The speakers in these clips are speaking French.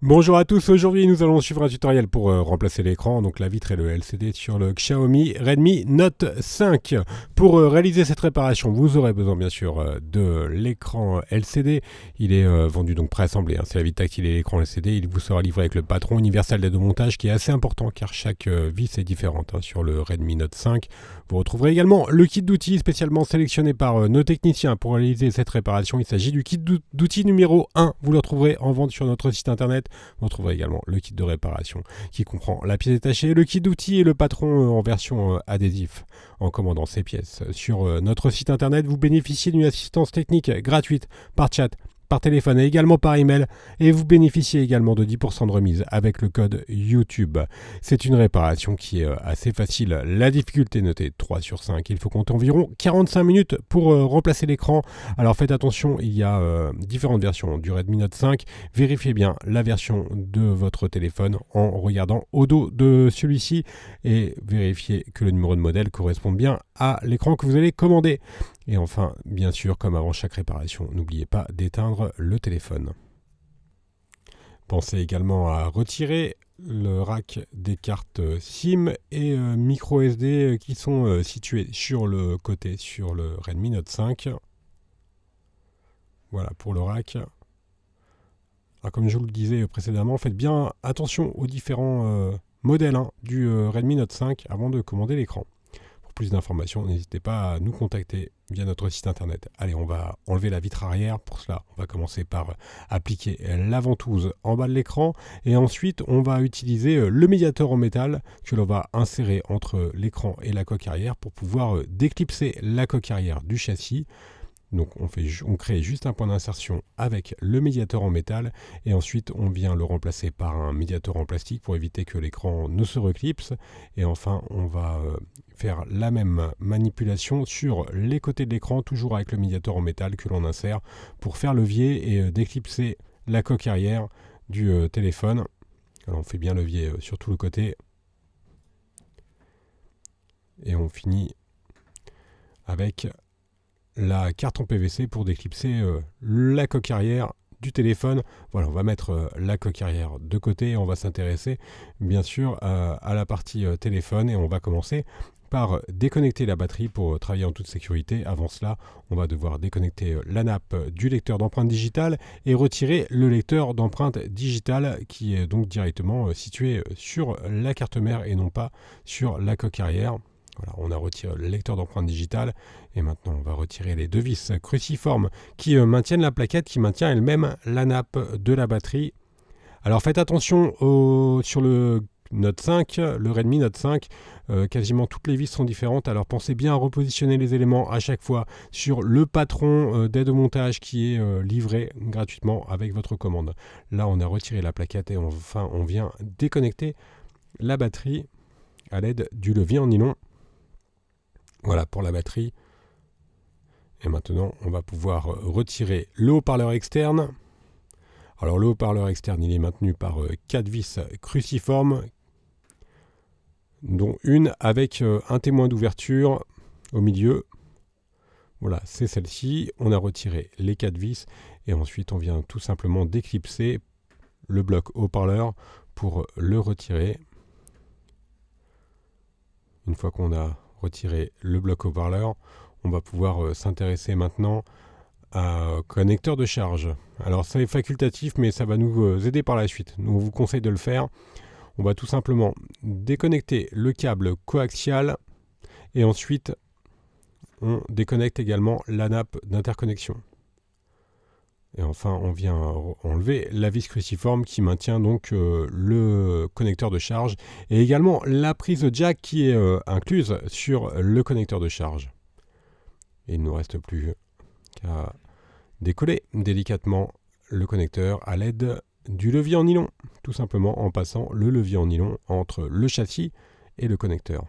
Bonjour à tous, aujourd'hui nous allons suivre un tutoriel pour remplacer l'écran, donc la vitre et le LCD sur le Xiaomi Redmi Note 5. Pour réaliser cette réparation, vous aurez besoin bien sûr de l'écran LCD. Il est vendu donc préassemblé, c'est la vitre tactile et l'écran LCD. Il vous sera livré avec le patron universel d'aide au montage qui est assez important car chaque vis est différente sur le Redmi Note 5. Vous retrouverez également le kit d'outils spécialement sélectionné par nos techniciens pour réaliser cette réparation. Il s'agit du kit d'outils numéro 1. Vous le retrouverez en vente sur notre site internet. Vous retrouverez également le kit de réparation qui comprend la pièce détachée, le kit d'outils et le patron en version adhésif. En commandant ces pièces sur notre site internet, vous bénéficiez d'une assistance technique gratuite par chat, par téléphone et également par email, et vous bénéficiez également de 10% de remise avec le code YouTube. C'est une réparation qui est assez facile. La difficulté notée 3 sur 5. Il faut compter environ 45 minutes pour remplacer l'écran. Alors faites attention, il y a différentes versions du Redmi Note 5. Vérifiez bien la version de votre téléphone en regardant au dos de celui-ci et vérifiez que le numéro de modèle correspond bien à l'écran que vous allez commander. Et enfin, bien sûr, comme avant chaque réparation, n'oubliez pas d'éteindre le téléphone. Pensez également à retirer le rack des cartes SIM et micro SD qui sont situés sur le côté sur le Redmi Note 5. Voilà pour le rack. Alors, comme je vous le disais précédemment, faites bien attention aux différents modèles du Redmi Note 5 avant de commander l'écran. Pour plus d'informations, n'hésitez pas à nous contacter via notre site internet. Allez, on va enlever la vitre arrière. Pour cela, on va commencer par appliquer la ventouse en bas de l'écran et ensuite on va utiliser le médiateur en métal que l'on va insérer entre l'écran et la coque arrière pour pouvoir déclipser la coque arrière du châssis. Donc on crée juste un point d'insertion avec le médiateur en métal et ensuite on vient le remplacer par un médiateur en plastique pour éviter que l'écran ne se reclipse. Et enfin on va faire la même manipulation sur les côtés de l'écran, toujours avec le médiateur en métal que l'on insère pour faire levier et déclipser la coque arrière du téléphone. Alors on fait bien levier sur tout le côté et on finit avec la carte en PVC pour déclipser la coque arrière du téléphone. Voilà, on va mettre la coque arrière de côté et on va s'intéresser bien sûr à la partie téléphone et on va commencer par déconnecter la batterie pour travailler en toute sécurité. Avant cela, on va devoir déconnecter la nappe du lecteur d'empreintes digitales et retirer le lecteur d'empreintes digitales qui est donc directement situé sur la carte mère et non pas sur la coque arrière. Voilà, on a retiré le lecteur d'empreintes digitales et maintenant on va retirer les deux vis cruciformes qui maintiennent la plaquette, qui maintient elle-même la nappe de la batterie. Alors faites attention sur le Note 5, le Redmi Note 5, quasiment toutes les vis sont différentes, alors pensez bien à repositionner les éléments à chaque fois sur le patron d'aide au montage qui est livré gratuitement avec votre commande. Là on a retiré la plaquette et enfin on vient déconnecter la batterie à l'aide du levier en nylon. Voilà pour la batterie. Et maintenant, on va pouvoir retirer le haut-parleur externe. Alors le haut-parleur externe, il est maintenu par 4 vis cruciformes, dont une avec un témoin d'ouverture au milieu. Voilà, c'est celle-ci. On a retiré les 4 vis et ensuite on vient tout simplement déclipser le bloc haut-parleur pour le retirer. Une fois qu'on a retirer le bloc haut-parleur, on va pouvoir s'intéresser maintenant à connecteur de charge. Alors ça est facultatif mais ça va nous aider par la suite. Nous on vous conseille de le faire. On va tout simplement déconnecter le câble coaxial et ensuite on déconnecte également la nappe d'interconnexion. Et enfin, on vient enlever la vis cruciforme qui maintient donc le connecteur de charge et également la prise jack qui est incluse sur le connecteur de charge. Et il ne nous reste plus qu'à décoller délicatement le connecteur à l'aide du levier en nylon, tout simplement en passant le levier en nylon entre le châssis et le connecteur.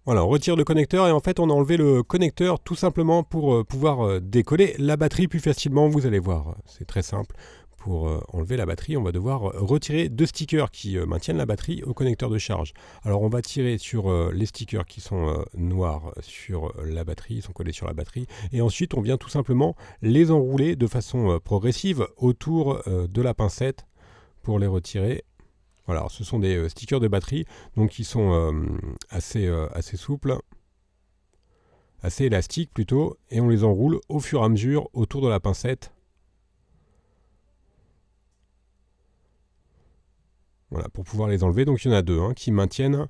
Voilà, on retire le connecteur et en fait on a enlevé le connecteur tout simplement pour pouvoir décoller la batterie plus facilement. Vous allez voir, c'est très simple. Vous pour enlever la batterie, on va devoir retirer 2 stickers qui maintiennent la batterie au connecteur de charge. Alors on va tirer sur les stickers qui sont noirs sur la batterie, ils sont collés sur la batterie, et ensuite on vient tout simplement les enrouler de façon progressive autour de la pincette pour les retirer. Voilà, alors, ce sont des stickers de batterie, donc qui sont assez souples, assez élastiques plutôt, et on les enroule au fur et à mesure autour de la pincette. Voilà, pour pouvoir les enlever. Donc il y en a 2 qui maintiennent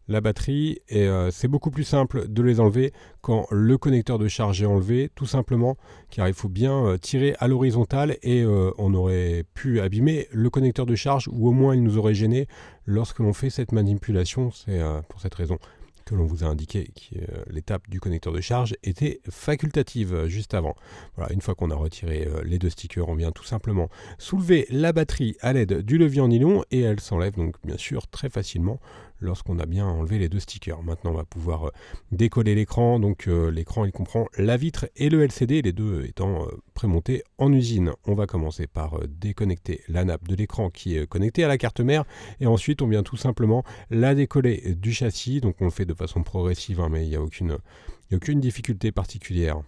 la batterie, et c'est beaucoup plus simple de les enlever quand le connecteur de charge est enlevé, tout simplement car il faut bien tirer à l'horizontale, et on aurait pu abîmer le connecteur de charge, ou au moins il nous aurait gêné lorsque l'on fait cette manipulation. C'est pour cette raison que l'on vous a indiqué que l'étape du connecteur de charge était facultative juste avant. Voilà, une fois qu'on a retiré les 2 stickers, on vient tout simplement soulever la batterie à l'aide du levier en nylon, et elle s'enlève donc bien sûr très facilement lorsqu'on a bien enlevé les 2 stickers. Maintenant on va pouvoir décoller l'écran. Donc l'écran il comprend la vitre et le LCD, les deux étant prémontés en usine. On va commencer par déconnecter la nappe de l'écran qui est connectée à la carte mère, et ensuite on vient tout simplement la décoller du châssis. Donc on le fait de façon progressive, mais il n'y a aucune difficulté particulière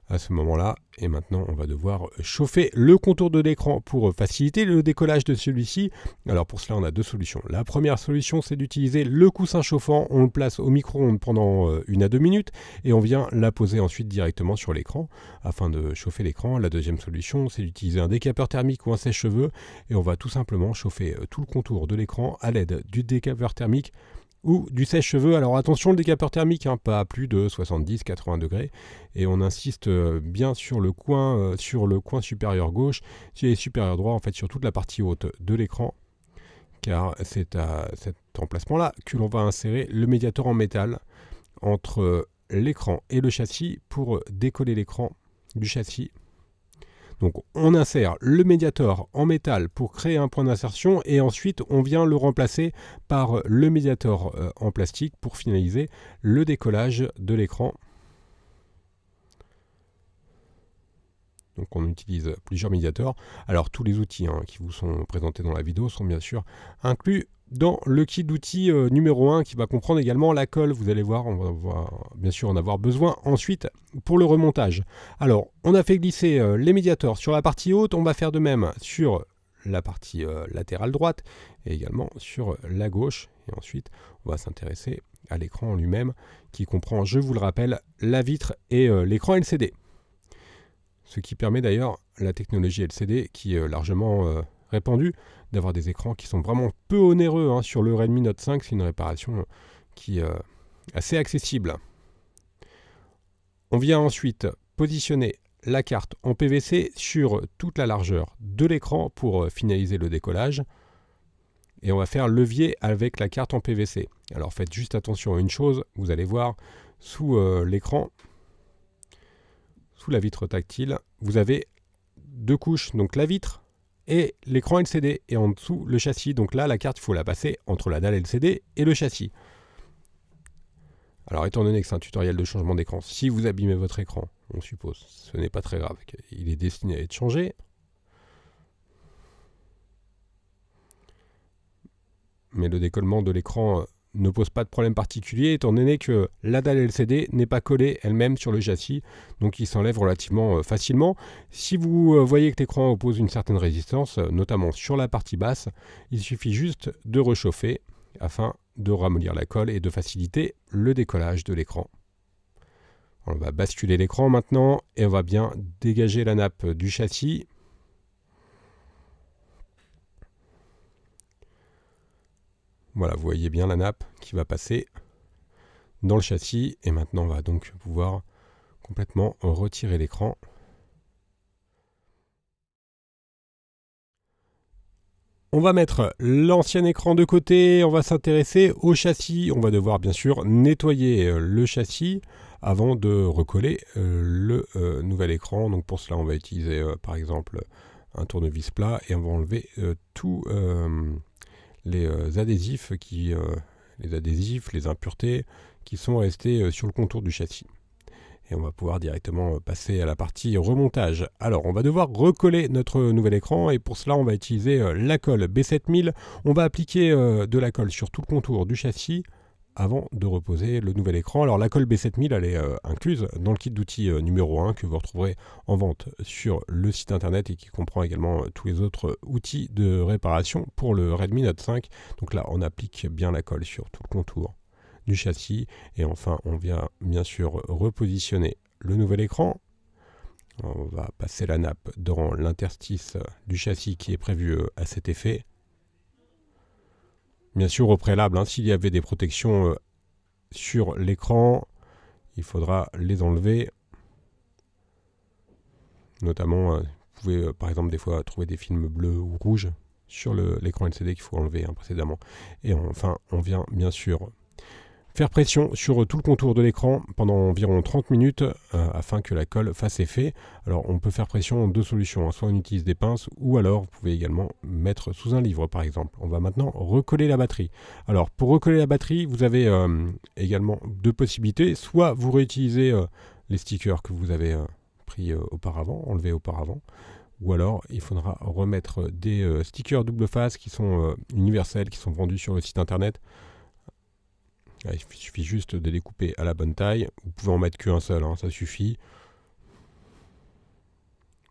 à ce moment-là. Et maintenant on va devoir chauffer le contour de l'écran pour faciliter le décollage de celui-ci. Alors pour cela on a 2 solutions. La première solution, c'est d'utiliser le coussin chauffant. On le place au micro-ondes pendant 1 à 2 minutes, et on vient la poser ensuite directement sur l'écran afin de chauffer l'écran. La deuxième solution, c'est d'utiliser un décapeur thermique ou un sèche-cheveux, et on va tout simplement chauffer tout le contour de l'écran à l'aide du décapeur thermique ou du sèche-cheveux. Alors attention, le décapeur thermique, pas à plus de 70-80 degrés, et on insiste bien sur le coin supérieur gauche et supérieur droit, en fait sur toute la partie haute de l'écran, car c'est à cet emplacement-là que l'on va insérer le médiator en métal entre l'écran et le châssis pour décoller l'écran du châssis. Donc on insère le médiator en métal pour créer un point d'insertion, et ensuite on vient le remplacer par le médiator en plastique pour finaliser le décollage de l'écran. Donc on utilise plusieurs médiators. Alors tous les outils qui vous sont présentés dans la vidéo sont bien sûr inclus dans le kit d'outils numéro 1, qui va comprendre également la colle. Vous allez voir, on va bien sûr en avoir besoin ensuite pour le remontage. Alors on a fait glisser les médiators sur la partie haute, on va faire de même sur la partie latérale droite et également sur la gauche. Et ensuite on va s'intéresser à l'écran en lui-même, qui comprend, je vous le rappelle, la vitre et l'écran LCD. Ce qui permet d'ailleurs la technologie LCD, qui est largement répandue, d'avoir des écrans qui sont vraiment peu onéreux. Sur le Redmi Note 5, c'est une réparation qui est assez accessible. On vient ensuite positionner la carte en PVC sur toute la largeur de l'écran pour finaliser le décollage. Et on va faire levier avec la carte en PVC. Alors faites juste attention à une chose, vous allez voir sous l'écran, sous la vitre tactile, vous avez 2 couches, donc la vitre et l'écran LCD, et en dessous le châssis. Donc là, la carte, il faut la passer entre la dalle LCD et le châssis. Alors étant donné que c'est un tutoriel de changement d'écran, si vous abîmez votre écran, on suppose, ce n'est pas très grave, il est destiné à être changé. Mais le décollement de l'écran ne pose pas de problème particulier, étant donné que la dalle LCD n'est pas collée elle-même sur le châssis, donc il s'enlève relativement facilement. Si vous voyez que l'écran oppose une certaine résistance, notamment sur la partie basse, il suffit juste de réchauffer afin de ramollir la colle et de faciliter le décollage de l'écran. On va basculer l'écran maintenant, et on va bien dégager la nappe du châssis. Voilà, vous voyez bien la nappe qui va passer dans le châssis, et maintenant on va donc pouvoir complètement retirer l'écran. On va mettre l'ancien écran de côté, on va s'intéresser au châssis. On va devoir bien sûr nettoyer le châssis avant de recoller le nouvel écran. Donc pour cela on va utiliser par exemple un tournevis plat, et on va enlever tous les adhésifs, les impuretés qui sont restés sur le contour du châssis. Et on va pouvoir directement passer à la partie remontage. Alors, on va devoir recoller notre nouvel écran et pour cela, on va utiliser la colle B7000. On va appliquer de la colle sur tout le contour du châssis avant de reposer le nouvel écran. Alors, la colle B7000, elle est incluse dans le kit d'outils numéro 1 que vous retrouverez en vente sur le site internet et qui comprend également tous les autres outils de réparation pour le Redmi Note 5. Donc là, on applique bien la colle sur tout le contour du châssis et enfin on vient bien sûr repositionner le nouvel écran. On va passer la nappe dans l'interstice du châssis qui est prévu à cet effet. Bien sûr au préalable, s'il y avait des protections sur l'écran, il faudra les enlever. Notamment, vous pouvez par exemple des fois trouver des films bleus ou rouges sur l'écran LCD qu'il faut enlever précédemment. Et enfin on vient bien sûr faire pression sur tout le contour de l'écran pendant environ 30 minutes afin que la colle fasse effet. Alors on peut faire pression en deux solutions, soit on utilise des pinces ou alors vous pouvez également mettre sous un livre par exemple. On va maintenant recoller la batterie. Alors pour recoller la batterie, vous avez également deux possibilités. Soit vous réutilisez les stickers que vous avez pris auparavant, enlevés auparavant. Ou alors il faudra remettre des stickers double face qui sont universels, qui sont vendus sur le site internet. Il suffit juste de les couper à la bonne taille. Vous pouvez en mettre qu'un seul, ça suffit.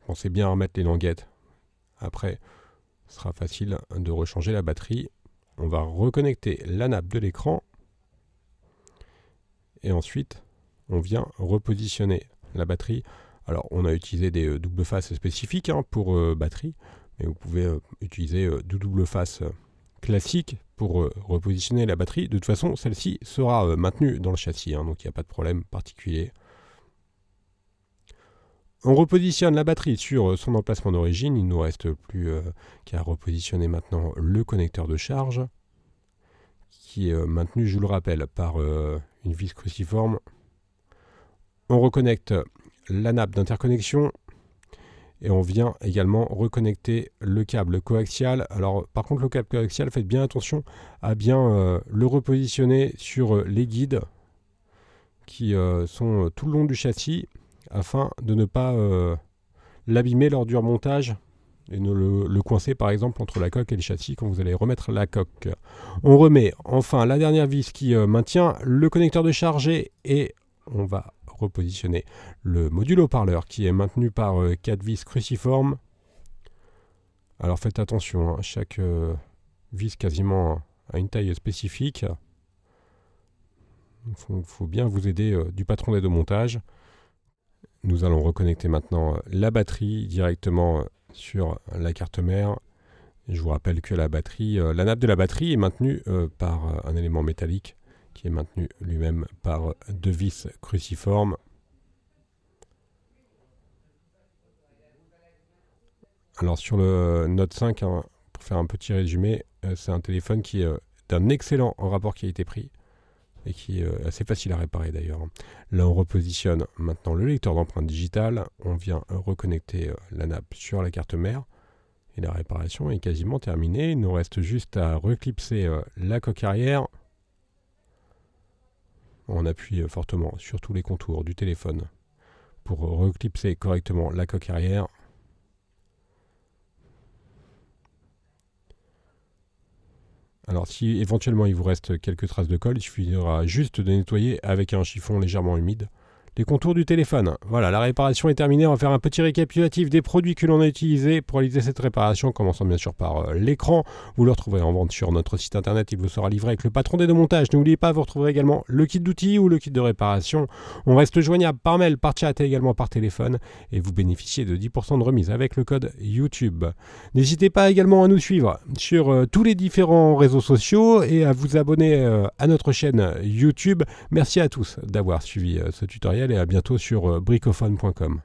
Pensez bien à remettre les languettes. Après, ce sera facile de rechanger la batterie. On va reconnecter la nappe de l'écran. Et ensuite, on vient repositionner la batterie. Alors, on a utilisé des double faces spécifiques pour batterie. Mais vous pouvez utiliser du double face classique pour repositionner la batterie. De toute façon, celle-ci sera maintenue dans le châssis, donc il n'y a pas de problème particulier. On repositionne la batterie sur son emplacement d'origine. Il ne nous reste plus qu'à repositionner maintenant le connecteur de charge, qui est maintenu, je vous le rappelle, par une vis cruciforme. On reconnecte la nappe d'interconnexion. Et on vient également reconnecter le câble coaxial. Alors par contre le câble coaxial, faites bien attention à bien le repositionner sur les guides qui sont tout le long du châssis afin de ne pas l'abîmer lors du remontage et ne le coincer par exemple entre la coque et le châssis quand vous allez remettre la coque. On remet enfin la dernière vis qui maintient le connecteur de charge et on va repositionner le module haut-parleur qui est maintenu par 4 vis cruciformes. Alors faites attention, chaque vis quasiment a une taille spécifique. Il faut bien vous aider du patron d'aide au montage. Nous allons reconnecter maintenant la batterie directement sur la carte mère. Et je vous rappelle que la nappe de la batterie est maintenue par un élément métallique qui est maintenu lui-même par 2 vis cruciformes. Alors sur le Note 5, pour faire un petit résumé, c'est un téléphone qui est d'un excellent rapport qualité-prix et qui est assez facile à réparer d'ailleurs. Là on repositionne maintenant le lecteur d'empreintes digitales, on vient reconnecter la nappe sur la carte mère et la réparation est quasiment terminée. Il nous reste juste à reclipser la coque arrière. On appuie fortement sur tous les contours du téléphone pour reclipser correctement la coque arrière. Alors si éventuellement il vous reste quelques traces de colle, il suffira juste de nettoyer avec un chiffon légèrement humide les contours du téléphone. Voilà, la réparation est terminée. On va faire un petit récapitulatif des produits que l'on a utilisés pour réaliser cette réparation, commençant bien sûr par l'écran. Vous le retrouverez en vente sur notre site internet. Il vous sera livré avec le patron d'aide au montage. N'oubliez pas, vous retrouverez également le kit d'outils ou le kit de réparation. On reste joignable par mail, par chat et également par téléphone. Et vous bénéficiez de 10% de remise avec le code YouTube. N'hésitez pas également à nous suivre sur tous les différents réseaux sociaux et à vous abonner à notre chaîne YouTube. Merci à tous d'avoir suivi ce tutoriel et à bientôt sur bricophone.com.